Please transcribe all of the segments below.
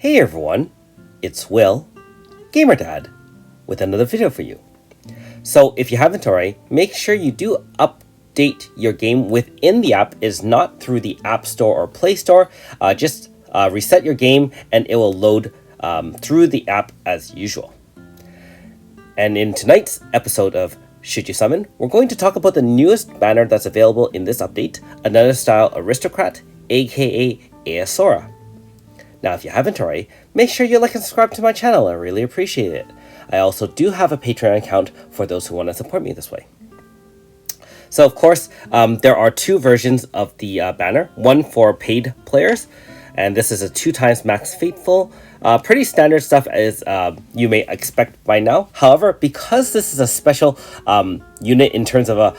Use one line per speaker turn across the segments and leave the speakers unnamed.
Hey everyone, it's Will, GamerDad, with another video for you. So if you haven't already, make sure you do update your game within the app. It's not through the App Store or Play Store. Just reset your game and it will load through the app as usual. And in tonight's episode of Should You Summon, we're going to talk about the newest banner that's available in this update, Another Style Aristocrat, aka Soira. Now, if you haven't already, make sure you like and subscribe to my channel. I really appreciate it. I also do have a Patreon account for those who want to support me this way. So, of course, there are two versions of the banner. One for paid players, and this is a 2x max faithful. Pretty standard stuff as you may expect by now. However, because this is a special unit in terms of a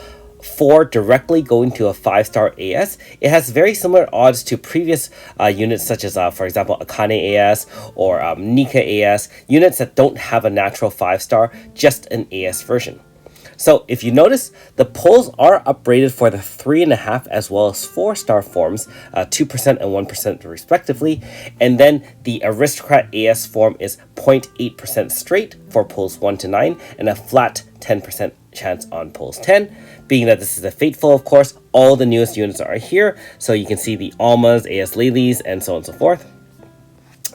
4 directly going to a 5-star AS, it has very similar odds to previous units such as, for example, Akane AS or Nika AS, units that don't have a natural 5-star, just an AS version. So if you notice, the pulls are upgraded for the 3.5 as well as 4-star forms, 2% and 1% respectively, and then the Aristocrat AS form is 0.8% straight for pulls 1 to 9 and a flat 10% chance on pulls 10. Being that this is a faithful, of course, all the newest units are here, so you can see the Almas, AS Lilies, and so on and so forth.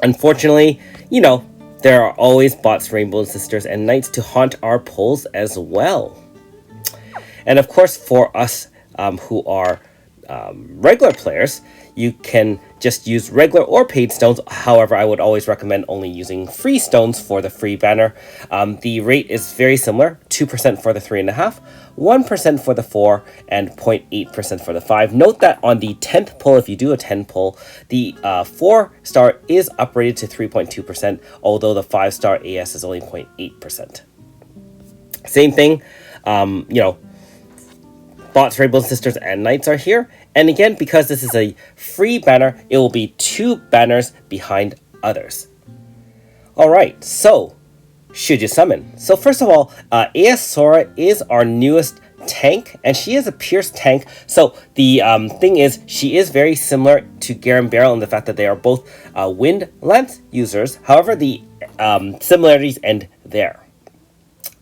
Unfortunately, you know, there are always bots, Rainbow Sisters, and Knights to haunt our pulls as well. And of course, for us who are regular players, you can just use regular or paid stones. However, I would always recommend only using free stones for the free banner. The rate is very similar, 2% for the 3.5, 1% for the 4, and 0.8% for the 5. Note that on the 10th pull, if you do a 10 pull, the 4-star is upgraded to 3.2%, although the 5-star AS is only 0.8%. Same thing, bots, Rainbow Sisters, and Knights are here. And again, because this is a free banner, it will be 2 banners behind others. Alright, so should you summon? So first of all, AS Soira is our newest tank, and she is a pierce tank. So the thing is, she is very similar to Garen Barrel in the fact that they are both wind lance users. However, the similarities end there.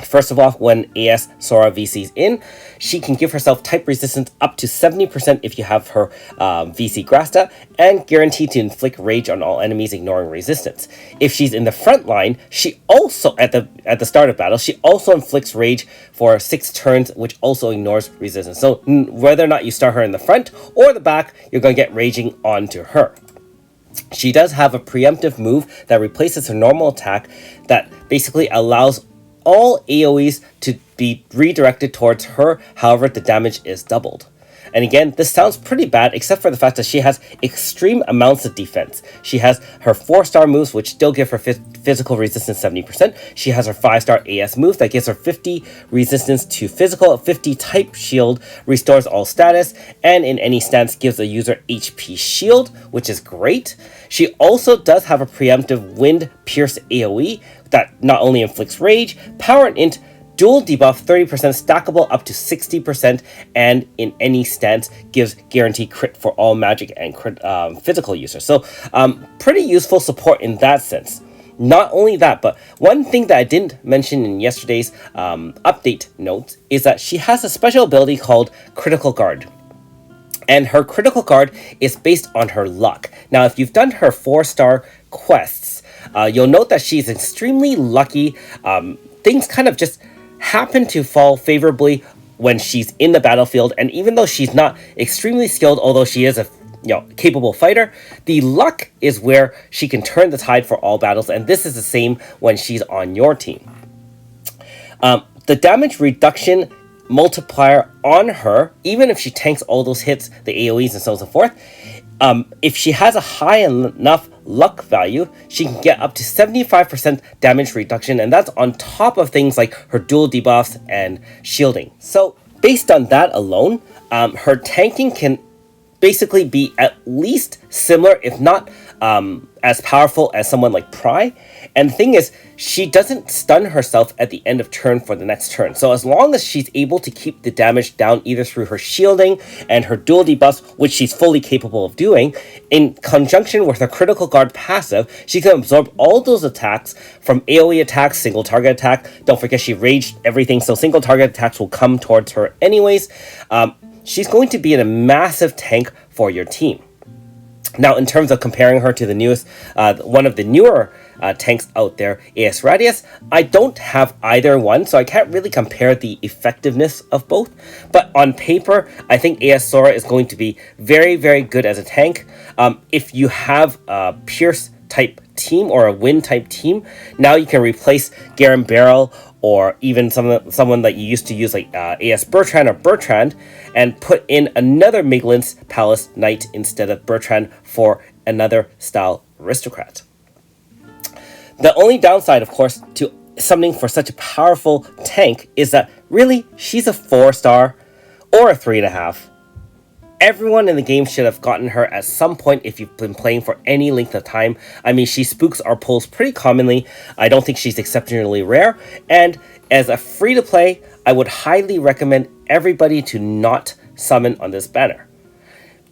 First of all, when AS Soira VC's in, she can give herself type resistance up to 70% if you have her VC Grasta, and guaranteed to inflict rage on all enemies ignoring resistance. If she's in the front line, she also, at the start of battle, she also inflicts rage for 6 turns, which also ignores resistance. So whether or not you start her in the front or the back, you're going to get raging onto her. She does have a preemptive move that replaces her normal attack that basically allows all AoEs to be redirected towards her, however the damage is doubled. And again, this sounds pretty bad except for the fact that she has extreme amounts of defense. She has her 4-star moves which still give her physical resistance 70%. She has her 5-star AS moves that gives her 50 resistance to physical, 50 type shield, restores all status, and in any stance gives the user HP shield, which is great. She also does have a preemptive wind pierce AoE that not only inflicts rage, power and int, dual debuff 30% stackable up to 60%, and in any stance gives guaranteed crit for all magic and crit, physical users. So pretty useful support in that sense. Not only that, but one thing that I didn't mention in yesterday's update notes is that she has a special ability called Critical Guard. And her Critical Guard is based on her luck. Now, if you've done her 4-star quests, you'll note that she's extremely lucky. Things kind of just happen to fall favorably when she's in the battlefield, and even though she's not extremely skilled, although she is a capable fighter, the luck is where she can turn the tide for all battles, and this is the same when she's on your team. The damage reduction multiplier on her, even if she tanks all those hits, the AoEs and so on and so forth, if she has a high enough luck value, she can get up to 75% damage reduction, and that's on top of things like her dual debuffs and shielding. So based on that alone, her tanking can basically be at least similar, if not as powerful as someone like Pry. And the thing is, she doesn't stun herself at the end of turn for the next turn. So as long as she's able to keep the damage down either through her shielding and her dual debuffs, which she's fully capable of doing, in conjunction with her critical guard passive, she can absorb all those attacks from AoE attacks, single target attack. Don't forget she raged everything, so single target attacks will come towards her anyways. She's going to be in a massive tank for your team. Now, in terms of comparing her to the newest, one of the newer tanks out there, AS Radius, I don't have either one, so I can't really compare the effectiveness of both. But on paper, I think AS Soira is going to be very, very good as a tank. If you have a Pierce type team or a Wind type team, now you can replace Garen Barrel or even someone that you used to use like AS Bertrand or Bertrand, and put in another Miglin's Palace Knight instead of Bertrand for another style Aristocrat. The only downside, of course, to summoning for such a powerful tank is that really she's a 4-star or a 3.5. Everyone in the game should have gotten her at some point if you've been playing for any length of time. I mean, she spooks our pulls pretty commonly. I don't think she's exceptionally rare. And as a free-to-play, I would highly recommend everybody to not summon on this banner.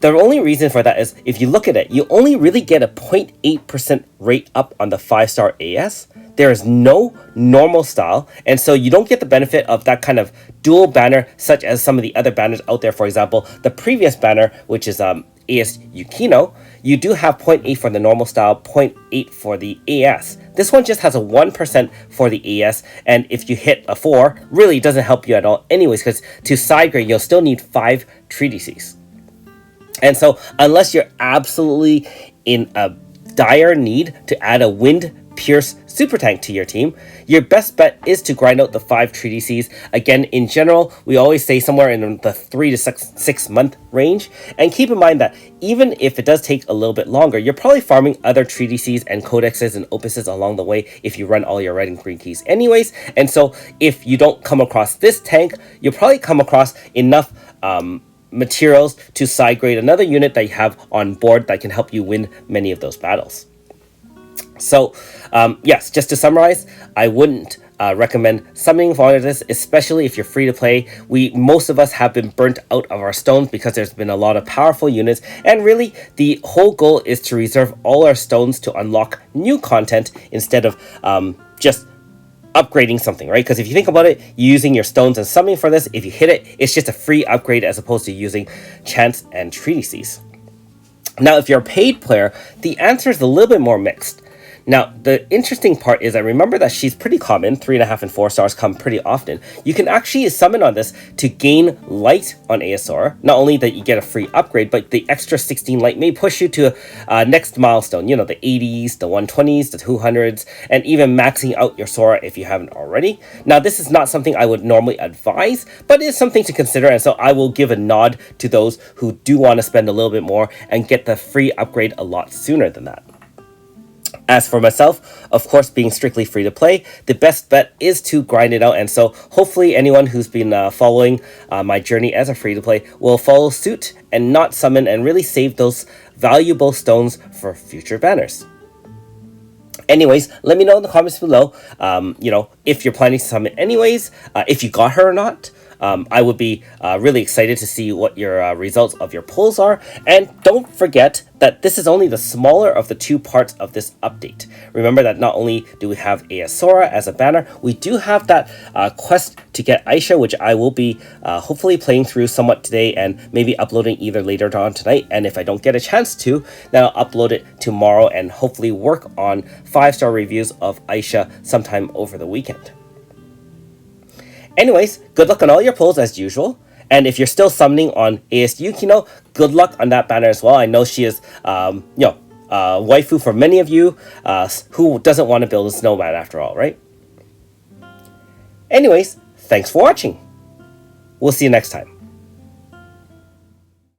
The only reason for that is, if you look at it, you only really get a 0.8% rate up on the 5-star AS. There is no normal style, and so you don't get the benefit of that kind of dual banner, such as some of the other banners out there. For example, the previous banner, which is AS Yukino, you do have 0.8 for the normal style, 0.8 for the AS. This one just has a 1% for the AS, and if you hit a 4, really doesn't help you at all anyways, because to side grade, you'll still need 5 treatises. And so, unless you're absolutely in a dire need to add a Wind Pierce super tank to your team, your best bet is to grind out the 5 treatises. Again, in general, we always say somewhere in the 3 to 6 month range. And keep in mind that even if it does take a little bit longer, you're probably farming other treatises and codexes and opuses along the way if you run all your red and green keys anyways. And so if you don't come across this tank, you'll probably come across enough materials to side grade another unit that you have on board that can help you win many of those battles. So, yes, just to summarize, I wouldn't recommend summoning for this, especially if you're free to play. Most of us have been burnt out of our stones because there's been a lot of powerful units, and really the whole goal is to reserve all our stones to unlock new content instead of just upgrading something, right? Because if you think about it, using your stones and summoning for this, if you hit it, it's just a free upgrade as opposed to using chance and treatises. Now, if you're a paid player, the answer is a little bit more mixed. Now, the interesting part is I remember that she's pretty common. 3.5 and 4 stars come pretty often. You can actually summon on this to gain light on AS Soira. Not only that you get a free upgrade, but the extra 16 light may push you to next milestone. You know, the 80s, the 120s, the 200s, and even maxing out your Soira if you haven't already. Now, this is not something I would normally advise, but it is something to consider. And so I will give a nod to those who do want to spend a little bit more and get the free upgrade a lot sooner than that. As for myself, of course, being strictly free to play, the best bet is to grind it out. And so hopefully anyone who's been following my journey as a free to play will follow suit and not summon and really save those valuable stones for future banners. Anyways, let me know in the comments below, if you're planning to summon anyways, if you got her or not. I would be really excited to see what your results of your polls are. And don't forget that this is only the smaller of the 2 parts of this update. Remember that not only do we have AS Soira as a banner, we do have that quest to get Aisha, which I will be hopefully playing through somewhat today and maybe uploading either later on tonight. And if I don't get a chance to, then I'll upload it tomorrow and hopefully work on 5-star reviews of Aisha sometime over the weekend. Anyways, good luck on all your pulls as usual. And if you're still summoning on AS Yukino, good luck on that banner as well. I know she is, waifu for many of you who doesn't want to build a snowman after all, right? Anyways, thanks for watching. We'll see you next time.